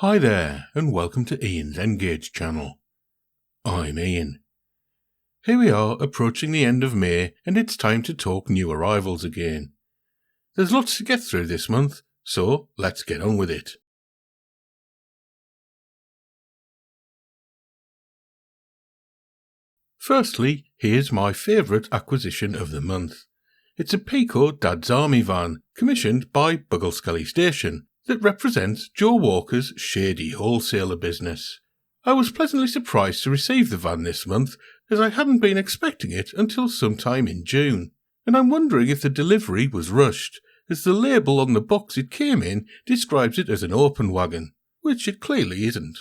Hi there, and welcome to Ian's Engage channel. I'm Ian. Here we are approaching the end of May, and it's time to talk new arrivals again. There's lots to get through this month, so let's get on with it. Firstly, here's my favourite acquisition of the month. It's a Pico Dad's Army van, commissioned by Buggleskelly Station, that represents Joe Walker's shady wholesaler business. I was pleasantly surprised to receive the van this month, as I hadn't been expecting it until sometime in June, and I'm wondering if the delivery was rushed, as the label on the box it came in describes it as an open wagon, which it clearly isn't.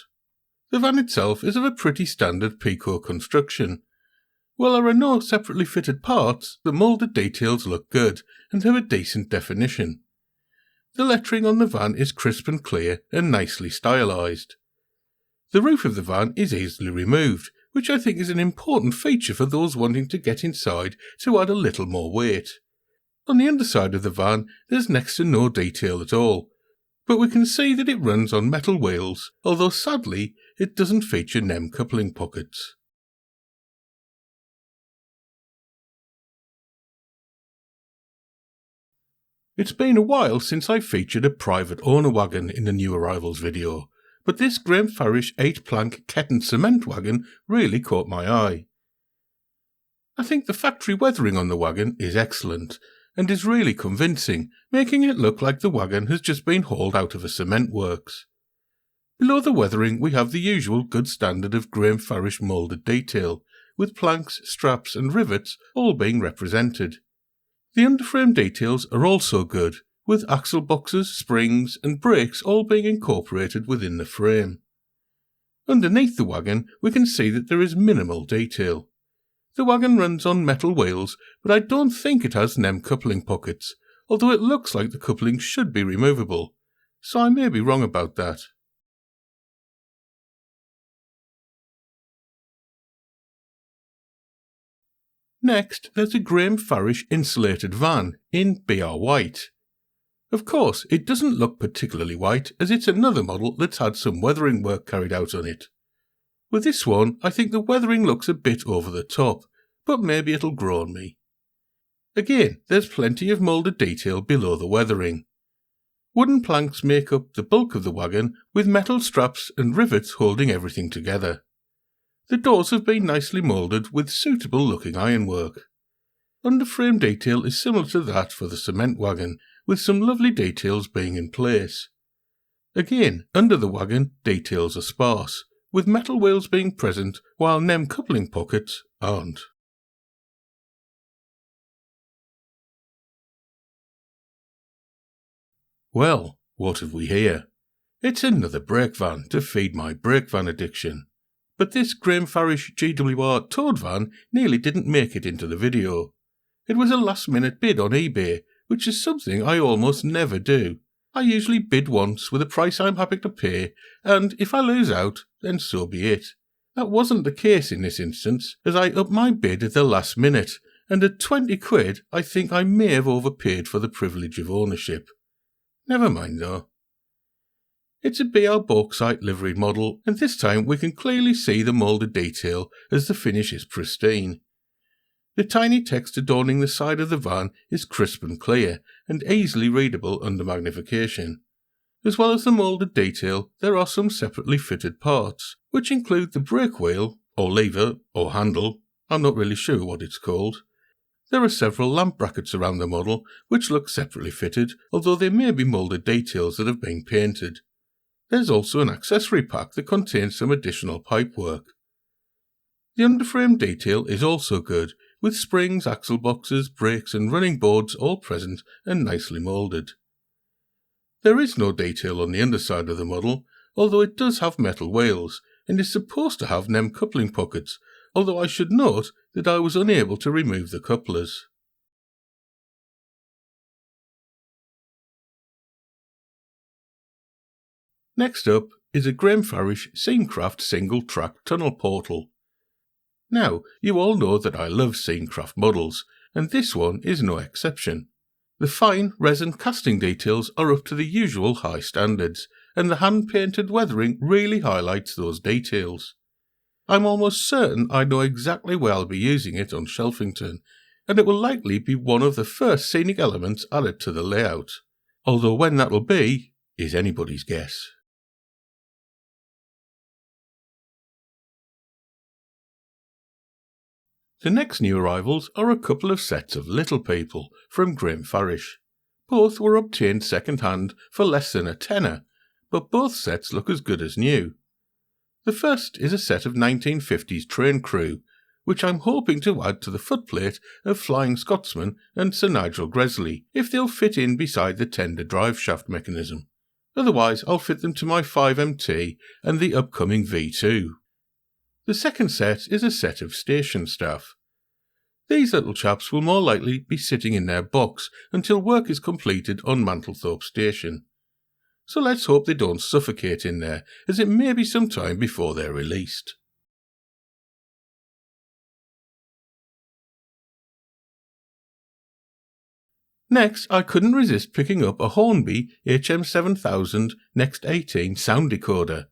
The van itself is of a pretty standard Pico construction. While there are no separately fitted parts, the moulded details look good and have a decent definition. The lettering on the van is crisp and clear and nicely stylised. The roof of the van is easily removed, which I think is an important feature for those wanting to get inside to add a little more weight. On the underside of the van there's next to no detail at all, but we can see that it runs on metal wheels, although sadly it doesn't feature NEM coupling pockets. It's been a while since I featured a private owner wagon in the new arrivals video, but this Graeme Farish 8-plank Ketton cement wagon really caught my eye. I think the factory weathering on the wagon is excellent, and is really convincing, making it look like the wagon has just been hauled out of a cement works. Below the weathering we have the usual good standard of Graeme Farish moulded detail, with planks, straps and rivets all being represented. The underframe details are also good, with axle boxes, springs and brakes all being incorporated within the frame. Underneath the wagon we can see that there is minimal detail. The wagon runs on metal wheels, but I don't think it has NEM coupling pockets, although it looks like the coupling should be removable, so I may be wrong about that. Next, there's a Graeme Farish insulated van in BR White. Of course, it doesn't look particularly white, as it's another model that's had some weathering work carried out on it. With this one, I think the weathering looks a bit over the top, but maybe it'll grow on me. Again, there's plenty of moulded detail below the weathering. Wooden planks make up the bulk of the wagon, with metal straps and rivets holding everything together. The doors have been nicely moulded with suitable looking ironwork. Underframe detail is similar to that for the cement wagon, with some lovely details being in place. Again, under the wagon, details are sparse, with metal wheels being present while NEM coupling pockets aren't. Well, what have we here? It's another brake van to feed my brake van addiction. But this Graeme Farish GWR Toad van nearly didn't make it into the video. It was a last-minute bid on eBay, which is something I almost never do. I usually bid once with a price I'm happy to pay, and if I lose out, then so be it. That wasn't the case in this instance, as I upped my bid at the last minute, and at 20 quid I think I may have overpaid for the privilege of ownership. Never mind though. It's a BR bauxite liveried model, and this time we can clearly see the moulded detail as the finish is pristine. The tiny text adorning the side of the van is crisp and clear, and easily readable under magnification. As well as the moulded detail, there are some separately fitted parts, which include the brake wheel, or lever, or handle, I'm not really sure what it's called. There are several lamp brackets around the model, which look separately fitted, although they may be moulded details that have been painted. There's also an accessory pack that contains some additional pipework. The underframe detail is also good, with springs, axle boxes, brakes and running boards all present and nicely moulded. There is no detail on the underside of the model, although it does have metal wheels, and is supposed to have NEM coupling pockets, although I should note that I was unable to remove the couplers. Next up is a Graeme Farish SceneCraft single-track tunnel portal. Now, you all know that I love SceneCraft models, and this one is no exception. The fine resin casting details are up to the usual high standards, and the hand-painted weathering really highlights those details. I'm almost certain I know exactly where I'll be using it on Shelfington, and it will likely be one of the first scenic elements added to the layout, although when that'll be is anybody's guess. The next new arrivals are a couple of sets of Little People from Graeme Farish. Both were obtained second-hand for less than a tenner, but both sets look as good as new. The first is a set of 1950s train crew, which I'm hoping to add to the footplate of Flying Scotsman and Sir Nigel Gresley, if they'll fit in beside the tender drive shaft mechanism. Otherwise I'll fit them to my 5MT and the upcoming V2. The second set is a set of station staff. These little chaps will more likely be sitting in their box until work is completed on Mantlethorpe Station. So let's hope they don't suffocate in there, as it may be some time before they're released. Next, I couldn't resist picking up a Hornby HM7000 Next 18 sound decoder.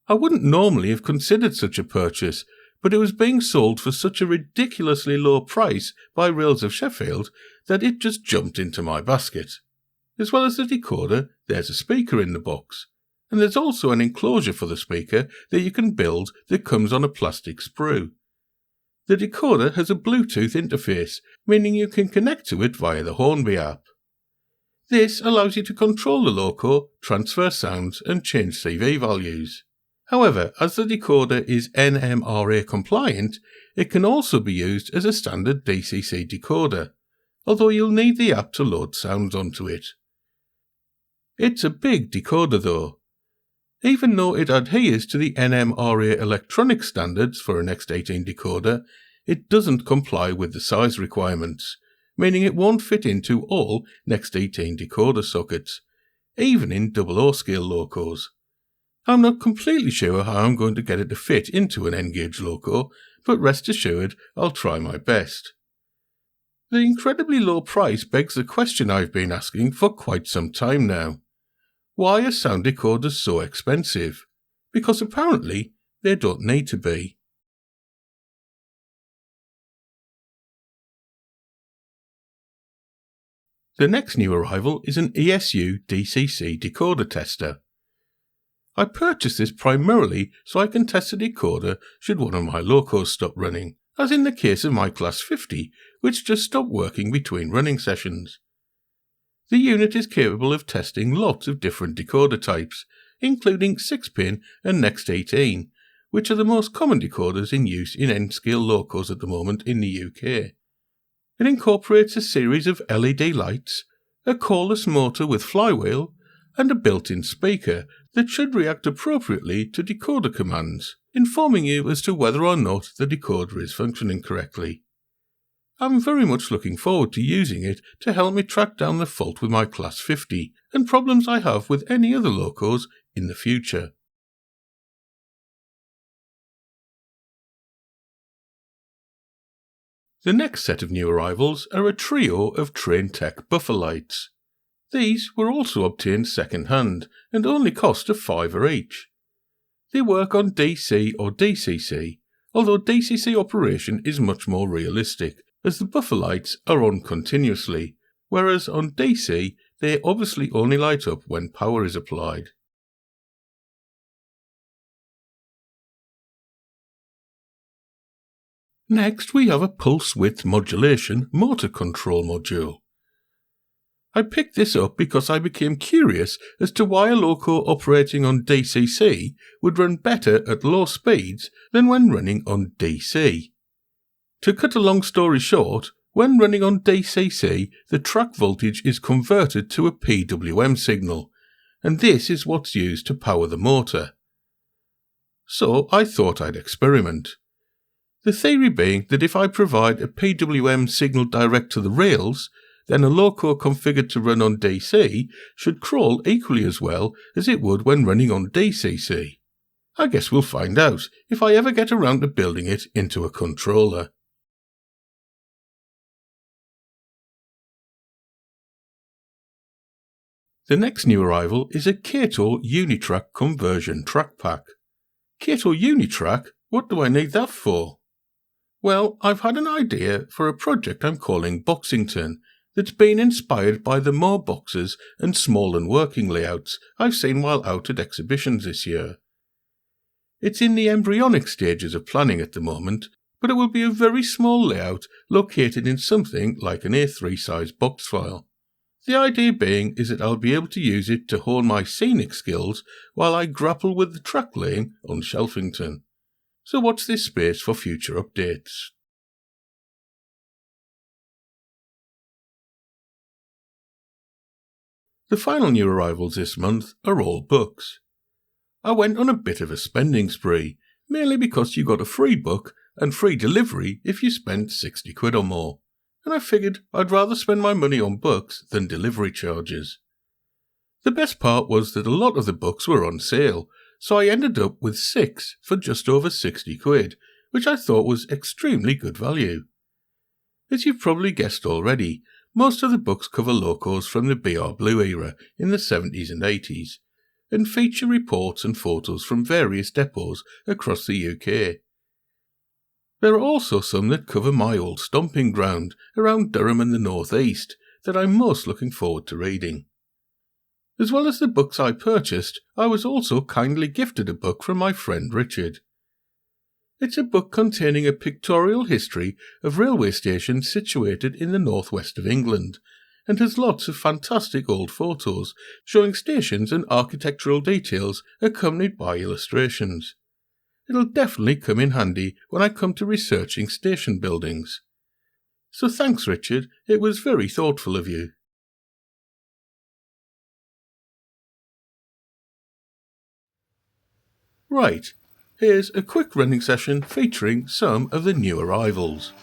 I wouldn't normally have considered such a purchase, but it was being sold for such a ridiculously low price by Rails of Sheffield that it just jumped into my basket. As well as the decoder, there's a speaker in the box, and there's also an enclosure for the speaker that you can build that comes on a plastic sprue. The decoder has a Bluetooth interface, meaning you can connect to it via the Hornby app. This allows you to control the loco, transfer sounds and change CV values. However, as the decoder is NMRA compliant, it can also be used as a standard DCC decoder, although you'll need the app to load sounds onto it. It's a big decoder though. Even though it adheres to the NMRA electronic standards for an X18 decoder, it doesn't comply with the size requirements, meaning it won't fit into all Next 18 decoder sockets, even in 00 scale locos. I'm not completely sure how I'm going to get it to fit into an N-gauge loco, but rest assured I'll try my best. The incredibly low price begs the question I've been asking for quite some time now. Why are sound decoders so expensive? Because apparently they don't need to be. The next new arrival is an ESU DCC decoder tester. I purchased this primarily so I can test a decoder should one of my locos stop running, as in the case of my Class 50, which just stopped working between running sessions. The unit is capable of testing lots of different decoder types, including 6-pin and Next 18, which are the most common decoders in use in N-scale locos at the moment in the UK. It incorporates a series of LED lights, a coreless motor with flywheel, and a built-in speaker that should react appropriately to decoder commands, informing you as to whether or not the decoder is functioning correctly. I'm very much looking forward to using it to help me track down the fault with my Class 50 and problems I have with any other locos in the future. The next set of new arrivals are a trio of TrainTech buffer lights. These were also obtained second-hand and only cost a £5 each. They work on DC or DCC, although DCC operation is much more realistic, as the buffer lights are on continuously, whereas on DC they obviously only light up when power is applied. Next we have a pulse width modulation motor control module. I picked this up because I became curious as to why a loco operating on DCC would run better at low speeds than when running on DC. To cut a long story short, when running on DCC, the track voltage is converted to a PWM signal, and this is what's used to power the motor. So I thought I'd experiment. The theory being that if I provide a PWM signal direct to the rails, then a loco configured to run on DC should crawl equally as well as it would when running on DCC. I guess we'll find out if I ever get around to building it into a controller. The next new arrival is a Kato Unrak conversion track pack. Kato Unrak? What do I need that for? Well, I've had an idea for a project I'm calling Boxington that's been inspired by the more boxes and small and working layouts I've seen while out at exhibitions this year. It's in the embryonic stages of planning at the moment, but it will be a very small layout located in something like an A3 size box file. The idea being is that I'll be able to use it to hone my scenic skills while I grapple with the track laying on Shelfington. So watch this space for future updates. The final new arrivals this month are all books. I went on a bit of a spending spree, mainly because you got a free book and free delivery if you spent 60 quid or more, and I figured I'd rather spend my money on books than delivery charges. The best part was that a lot of the books were on sale, so I ended up with 6 for just over 60 quid, which I thought was extremely good value. As you've probably guessed already, most of the books cover locos from the BR Blue era in the 70s and 80s, and feature reports and photos from various depots across the UK. There are also some that cover my old stomping ground around Durham and the North East that I'm most looking forward to reading. As well as the books I purchased, I was also kindly gifted a book from my friend Richard. It's a book containing a pictorial history of railway stations situated in the northwest of England, and has lots of fantastic old photos showing stations and architectural details accompanied by illustrations. It'll definitely come in handy when I come to researching station buildings. So thanks, Richard, it was very thoughtful of you. Right, here's a quick running session featuring some of the new arrivals.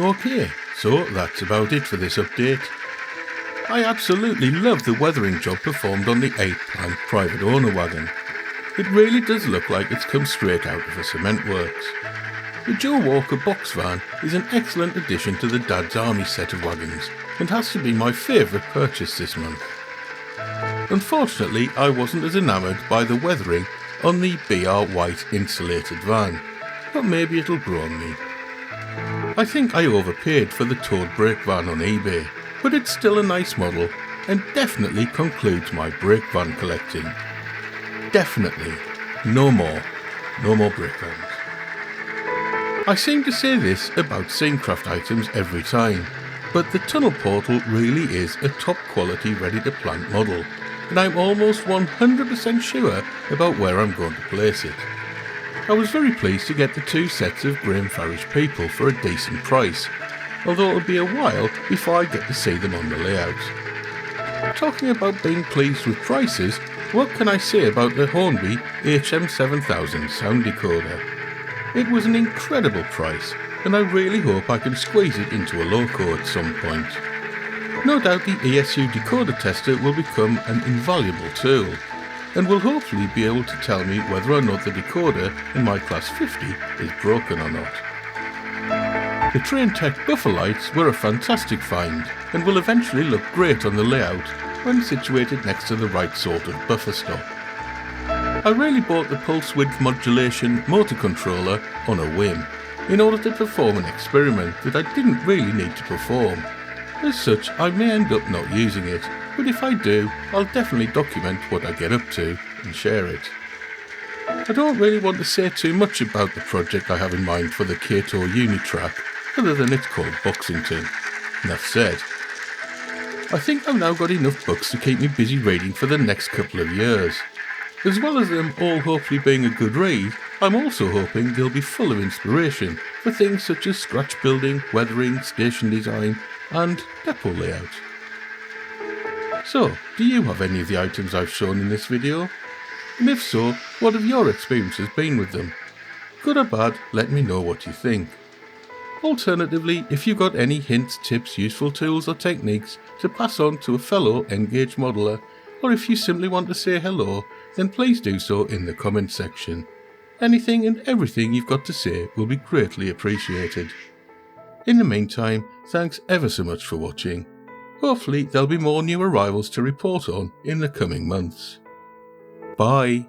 Okay, so that's about it for this update. I absolutely love the weathering job performed on the 8-plank private owner wagon. It really does look like it's come straight out of a cement works. The Joe Walker box van is an excellent addition to the Dad's Army set of wagons and has to be my favourite purchase this month. Unfortunately, I wasn't as enamoured by the weathering on the BR White insulated van, but maybe it'll grow on me. I think I overpaid for the Toad brake van on eBay, but it's still a nice model and definitely concludes my brake van collecting. Definitely. No more brake vans. I seem to say this about SceneCraft items every time, but the tunnel portal really is a top quality ready to plant model, and I'm almost 100% sure about where I'm going to place it. I was very pleased to get the 2 sets of Graeme Farish people for a decent price, although it'll be a while before I get to see them on the layout. Talking about being pleased with prices, what can I say about the Hornby HM7000 sound decoder? It was an incredible price, and I really hope I can squeeze it into a loco at some point. No doubt the ESU decoder tester will become an invaluable tool, and will hopefully be able to tell me whether or not the decoder in my class 50 is broken or not. The TrainTech buffer lights were a fantastic find and will eventually look great on the layout when situated next to the right sort of buffer stop. I really bought the pulse width modulation motor controller on a whim in order to perform an experiment that I didn't really need to perform. As such, I may end up not using it, but if I do, I'll definitely document what I get up to and share it. I don't really want to say too much about the project I have in mind for the Kato Unrak, other than it's called Boxington. Enough said. I think I've now got enough books to keep me busy reading for the next couple of years. As well as them all hopefully being a good read, I'm also hoping they'll be full of inspiration for things such as scratch building, weathering, station design and depot layout. So, do you have any of the items I've shown in this video? And if so, what have your experiences been with them? Good or bad, let me know what you think. Alternatively, if you got any hints, tips, useful tools or techniques to pass on to a fellow engaged modeller, or if you simply want to say hello, then please do so in the comment section. Anything and everything you've got to say will be greatly appreciated. In the meantime, thanks ever so much for watching. Hopefully there'll be more new arrivals to report on in the coming months. Bye.